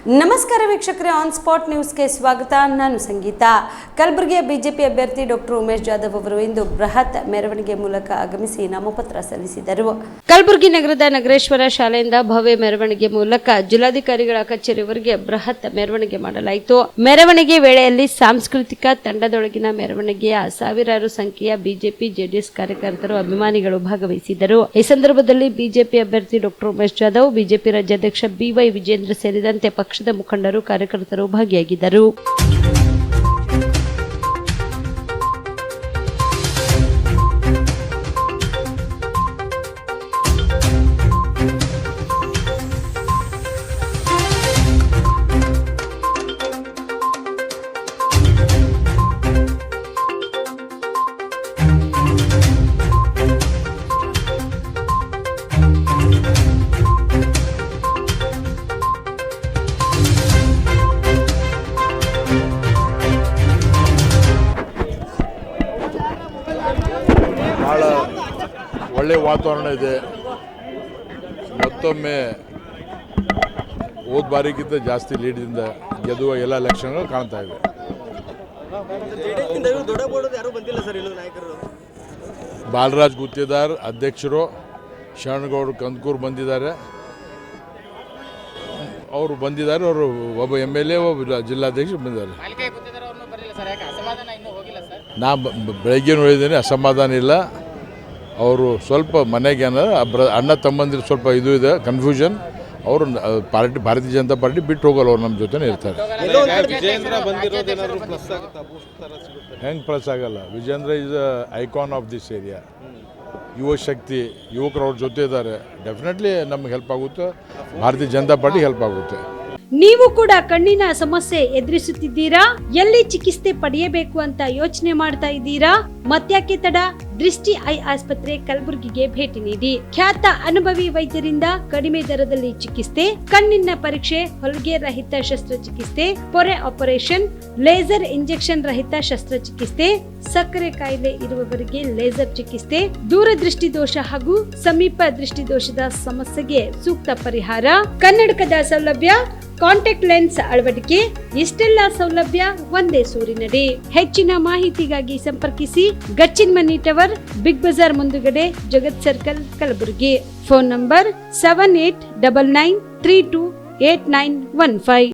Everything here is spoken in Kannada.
ನಮಸ್ಕಾರ ವೀಕ್ಷಕರೇ, ಆನ್ ಸ್ಪಾಟ್ ನ್ಯೂಸ್ಗೆ ಸ್ವಾಗತ. ನಾನು ಸಂಗೀತಾ. ಕಲಬುರಗಿಯ ಬಿಜೆಪಿ ಅಭ್ಯರ್ಥಿ ಡಾಕ್ಟರ್ ಉಮೇಶ್ ಜಾಧವ್ ಅವರು ಇಂದು ಬೃಹತ್ ಮೆರವಣಿಗೆ ಮೂಲಕ ಆಗಮಿಸಿ ನಾಮಪತ್ರ ಸಲ್ಲಿಸಿದರು. ಕಲಬುರಗಿ ನಗರದ ನಗರೇಶ್ವರ ಶಾಲೆಯಿಂದ ಭವ್ಯ ಮೆರವಣಿಗೆ ಮೂಲಕ ಜಿಲ್ಲಾಧಿಕಾರಿಗಳ ಕಚೇರಿವರೆಗೆ ಬೃಹತ್ ಮೆರವಣಿಗೆ ಮಾಡಲಾಯಿತು. ಮೆರವಣಿಗೆ ವೇಳೆಯಲ್ಲಿ ಸಾಂಸ್ಕೃತಿಕ ತಂಡದೊಳಗಿನ ಮೆರವಣಿಗೆಯ ಸಾವಿರಾರು ಸಂಖ್ಯೆಯ ಬಿಜೆಪಿ ಜೆಡಿಎಸ್ ಕಾರ್ಯಕರ್ತರು ಅಭಿಮಾನಿಗಳು ಭಾಗವಹಿಸಿದ್ದರು. ಈ ಸಂದರ್ಭದಲ್ಲಿ ಬಿಜೆಪಿ ಅಭ್ಯರ್ಥಿ ಡಾಕ್ಟರ್ ಉಮೇಶ್ ಜಾಧವ್, ಬಿಜೆಪಿ ರಾಜ್ಯಾಧ್ಯಕ್ಷ ಬಿವೈ ವಿಜೇಂದ್ರ ಸೇರಿದಂತೆ ಪಕ್ಷದ ಮುಖಂಡರು, ಕಾರ್ಯಕರ್ತರು ಭಾಗಿಯಾಗಿದ್ದರು. ಭಾಳ ಒಳ್ಳೆಯ ವಾತಾವರಣ ಇದೆ. ಮತ್ತೊಮ್ಮೆ ಹೋದ ಬಾರಿಗಿಂತ ಜಾಸ್ತಿ ಲೀಡ್ದಿಂದ ಗೆದ್ದುವ ಎಲ್ಲ ಎಲೆಕ್ಷನ್ಗಳು ಕಾಣ್ತಾ ಇದೆ. ಬಾಲರಾಜ್ ಗುತ್ತಿದಾರ್ ಅಧ್ಯಕ್ಷರು, ಶರಣಗೌಡ ಕಂದಕೂರು ಬಂದಿದ್ದಾರೆ. ಅವರು ಬಂದಿದ್ದಾರೆ. ಅವರು ಒಬ್ಬ MLA, ಒಬ್ಬ ಜಿಲ್ಲಾಧ್ಯಕ್ಷರು ಬಂದಿದ್ದಾರೆ. ನಾ ಬೆಳಗ್ಗೆ ನೋಡಿದ್ದೇನೆ, ಅಸಮಾಧಾನ ಇಲ್ಲ. ಅವರು ಸ್ವಲ್ಪ ಮನೆಗೆ ಅಣ್ಣ ತಮ್ಮಂದಿರು ಸ್ವಲ್ಪ ಇದು ಇದೆ, ಕನ್ಫ್ಯೂಷನ್. ಅವರು ಪಾರ್ಟಿ ಭಾರತೀಯ ಜನತಾ ಪಾರ್ಟಿ ಬಿಟ್ಟು ಹೋಗಲ್ಲ, ಅವ್ರು ನಮ್ಮ ಜೊತೆ ಇರ್ತಾರೆ. ಹೆಂಗೆ ಪ್ಲಸ್ ಆಗಲ್ಲ? Vijendra is icon of this area. ಯುವ ಶಕ್ತಿ, ಯುವಕರು ಅವ್ರ ಜೊತೆ ಇದ್ದಾರೆ. ಡೆಫಿನೆಟ್ಲಿ ನಮ್ಗೆ ಹೆಲ್ಪ್ ಆಗುತ್ತೆ, ಭಾರತೀಯ ಜನತಾ ಪಾರ್ಟಿ ಹೆಲ್ಪ್ ಆಗುತ್ತೆ. ನೀವು ಕೂಡ ಕಣ್ಣಿನ ಸಮಸ್ಯೆ ಎದುರಿಸುತ್ತಿದ್ದೀರಾ? ಎಲ್ಲಿ ಚಿಕಿತ್ಸೆ ಪಡೆಯಬೇಕು ಅಂತ ಯೋಚನೆ ಮಾಡ್ತಾ ಇದ್ದೀರಾ? ಮತ್ಯಾಕೆ ತಡ? ದೃಷ್ಟಿ ಐ ಆಸ್ಪತ್ರೆ ಕಲಬುರಗಿಗೆ ಭೇಟಿ ನೀಡಿ. ಖ್ಯಾತ ಅನುಭವಿ ವೈದ್ಯರಿಂದ ಕಡಿಮೆ ದರದಲ್ಲಿ ಚಿಕಿತ್ಸೆ, ಕಣ್ಣಿನ ಪರೀಕ್ಷೆ, ಹೊಲಿಗೆ ರಹಿತ ಶಸ್ತ್ರಚಿಕಿತ್ಸೆ, ಪೊರೆ ಆಪರೇಷನ್, ಲೇಸರ್ ಇಂಜೆಕ್ಷನ್ ರಹಿತ ಶಸ್ತ್ರಚಿಕಿತ್ಸೆ, ಸಕ್ಕರೆ ಕಾಯಿಲೆ ಇರುವವರಿಗೆ ಲೇಸರ್ ಚಿಕಿತ್ಸೆ, ದೂರದೃಷ್ಟಿ ದೋಷ ಹಾಗೂ ಸಮೀಪ ದೃಷ್ಟಿ ದೋಷದ ಸಮಸ್ಯೆಗೆ ಸೂಕ್ತ ಪರಿಹಾರ, ಕನ್ನಡಕದ ಸೌಲಭ್ಯ, ಕಾಂಟ್ಯಾಕ್ಟ್ ಲೆನ್ಸ್ ಅಳವಡಿಕೆ, ಇಷ್ಟೆಲ್ಲ ಸೌಲಭ್ಯ ಒಂದೇ ಸೂರಿನಡಿ. ಹೆಚ್ಚಿನ ಮಾಹಿತಿಗಾಗಿ ಸಂಪರ್ಕಿಸಿ Gachchin Mani tower, Big Bazaar ಮುಂದುಗಡೆ, Jagat circle, Kalaburagi. Phone number 7899328915.